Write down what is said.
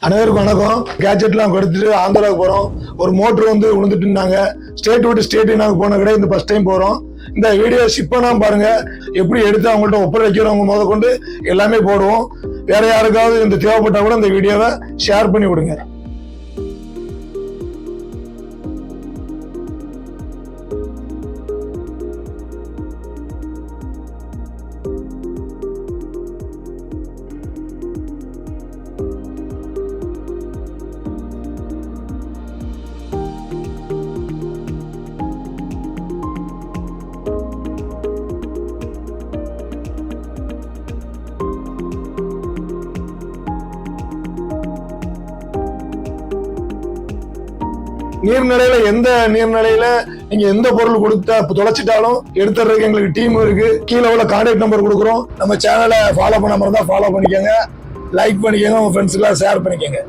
அனைவருக்கும் வணக்கம். கேட்ஜெட்லாம் கொடுத்துட்டு ஆந்திராவுக்கு போகிறோம். ஒரு மோட்ரு வந்து விழுந்துட்டு இருந்தாங்க. ஸ்டேட் விட்டு ஸ்டேட்டு நாங்கள் போன கிடையாது, இந்த ஃபர்ஸ்ட் டைம் போகிறோம். இந்த வீடியோ ஷிப் பண்ணாமல் பாருங்கள். எப்படி எடுத்து அவங்கள்ட்ட ஒப்படைக்கிறவங்க முத கொண்டு எல்லாமே போடுவோம். வேற யாருக்காவது இந்த தேவைப்பட்டால் கூட இந்த வீடியோவை ஷேர் பண்ணி விடுங்க. நீர்நிலையில எந்த நீர்நிலையில நீங்க எந்த பொருள் கொடுத்தா தொலைச்சிட்டாலும் எடுத்துறதுக்கு எங்களுக்கு டீம் இருக்கு. கீழே உள்ள கான்டாக்ட் நம்பர் கொடுக்குறோம். நம்ம சேனலை ஃபாலோ பண்ணாம இருந்தா ஃபாலோ பண்ணிக்கோங்க, லைக் பண்ணிக்கோங்க, உங்க ஃப்ரெண்ட்ஸ்க்கு ஷேர் பண்ணிக்கோங்க.